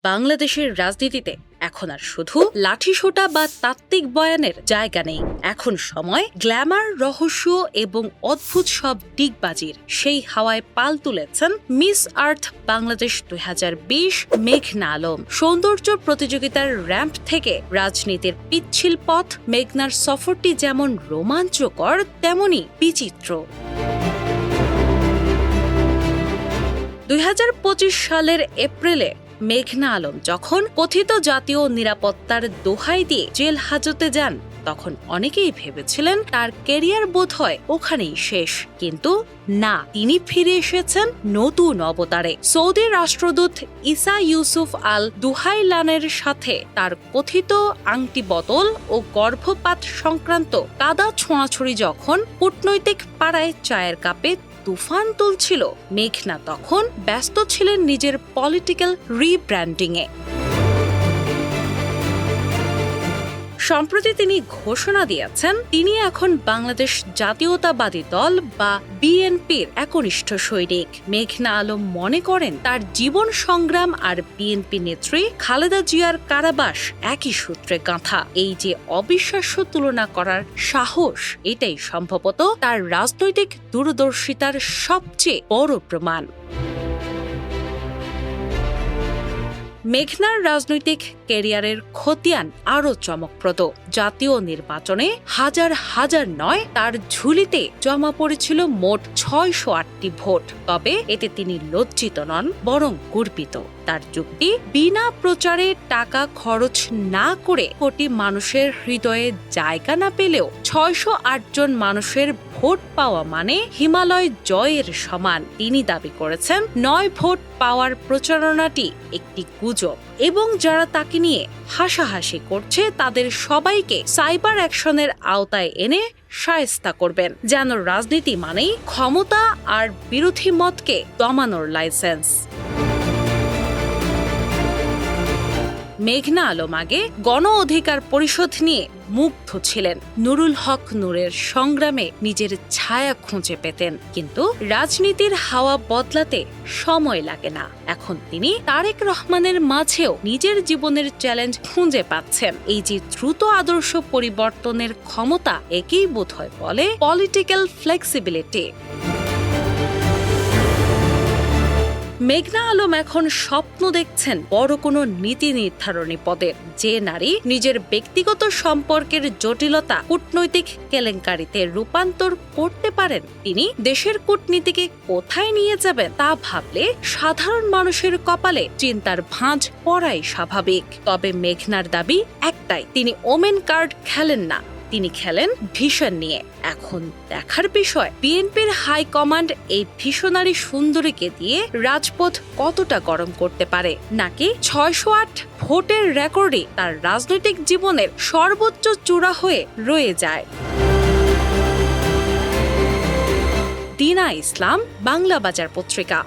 বাংলাদেশের রাজনীতিতে এখন আর শুধু লাঠিসোঁটা বা তাত্ত্বিক বয়ানের জায়গা নেই। এখন সময় গ্ল্যামার, রহস্য এবং অদ্ভুত সব ডিগবাজির। সেই হাওয়ায় পাল তুলেছেন মিস আর্থ বাংলাদেশ 2020 মেঘনা আলম। সৌন্দর্য প্রতিযোগিতার র্যাম্প থেকে রাজনীতির পিচ্ছিল পথ, মেঘনার সফরটি যেমন রোমাঞ্চকর তেমনি বিচিত্র। 2025 সালের এপ্রিলে মেঘনা আলম যখন কথিত জাতীয় নিরাপত্তার দোহাই দিয়ে জেল হাজতে যান, তখন অনেকেই ভেবেছিলেন তার ক্যারিয়ার বোধহয় ওখানেই শেষ। কিন্তু না, তিনি ফিরে এসেছেন নতুন অবতারে। সৌদি রাষ্ট্রদূত ইসা ইউসুফ আল দুহাইলানের সাথে তার কথিত আংটি বদল ও গর্ভপাত সংক্রান্ত কাদা ছোঁয়াছুড়ি যখন কূটনৈতিক পাড়ায় চায়ের কাপে তুফান তুলছিল, মেঘনা তখন ব্যস্ত ছিলেন নিজের পলিটিক্যাল রিব্র্যান্ডিংয়ে। সম্প্রতি তিনি ঘোষণা দিয়েছেন তিনি এখন বাংলাদেশ জাতীয়তাবাদী দল বা বিএনপির একনিষ্ঠ সৈনিক। মেঘনা আলম মনে করেন তার জীবন সংগ্রাম আর বিএনপি নেত্রী খালেদা জিয়ার কারাবাস একই সূত্রে গাঁথা। এই যে অবিশ্বাস্য তুলনা করার সাহস, এটাই সম্ভবত তার রাজনৈতিক দূরদর্শিতার সবচেয়ে বড় প্রমাণ। মেঘনার রাজনৈতিক ক্যারিয়ারের খতিয়ান আরও চমকপ্রদ। জাতীয় নির্বাচনে হাজার হাজার নয়, তার ঝুলিতে জমা পড়েছিল মোট 608টি ভোট। তবে এতে তিনি লজ্জিত নন, বরং গর্বিত। তার যুক্তি, বিনা প্রচারে টাকা খরচ না করে কোটি মানুষের হৃদয়ে জায়গা না পেলেও 608 জন মানুষের ভোট পাওয়া মানে হিমালয় জয়ের সমান। তিনি দাবি করেছেন 9 ভোট পাওয়ার প্রচারণাটি একটি গুজব এবং যারা তাকে নিয়ে হাসাহাসি করছে তাদের সবাইকে সাইবার অ্যাকশনের আওতায় এনে শায়েস্তা করবেন। যেন রাজনীতি মানেই ক্ষমতা আর বিরোধী মতকে দমানোর লাইসেন্স। মেঘনা আলম আগে গণ অধিকার পরিষদ নিয়ে মুগ্ধ ছিলেন। নুরুল হক নূরের সংগ্রামে নিজের ছায়া খুঁজে পেতেন। কিন্তু রাজনীতির হাওয়া বদলাতে সময় লাগে না। এখন তিনি তারেক রহমানের মাঝেও নিজের জীবনের চ্যালেঞ্জ খুঁজে পাচ্ছেন। এই যে দ্রুত আদর্শ পরিবর্তনের ক্ষমতা, একেই বোধহয় বলে পলিটিক্যাল ফ্লেক্সিবিলিটি। মেঘনা আলম এখন স্বপ্ন দেখছেন বড় কোনো নীতি নির্ধারণী পদের। যে নারী নিজের ব্যক্তিগত সম্পর্কের জটিলতা কূটনৈতিক কেলেঙ্কারিতে রূপান্তর করতে পারেন, তিনি দেশের কূটনীতিকে কোথায় নিয়ে যাবেন তা ভাবলে সাধারণ মানুষের কপালে চিন্তার ভাঁজ পড়াই স্বাভাবিক। তবে মেঘনার দাবি একটাই, তিনি ওমেন কার্ড খেলেন না, তিনি খেলেন ভিশন নিয়ে। এখন দেখার বিষয় বিএনপির হাইকমান্ড এই ভিশনারি সুন্দরীকে দিয়ে রাজপথ কতটা গরম করতে পারে, নাকি 608 ভোটের রেকর্ডে তার রাজনৈতিক জীবনের সর্বোচ্চ চূড়া হয়ে রয়ে যায়। দিনা ইসলাম, বাংলা বাজার পত্রিকা।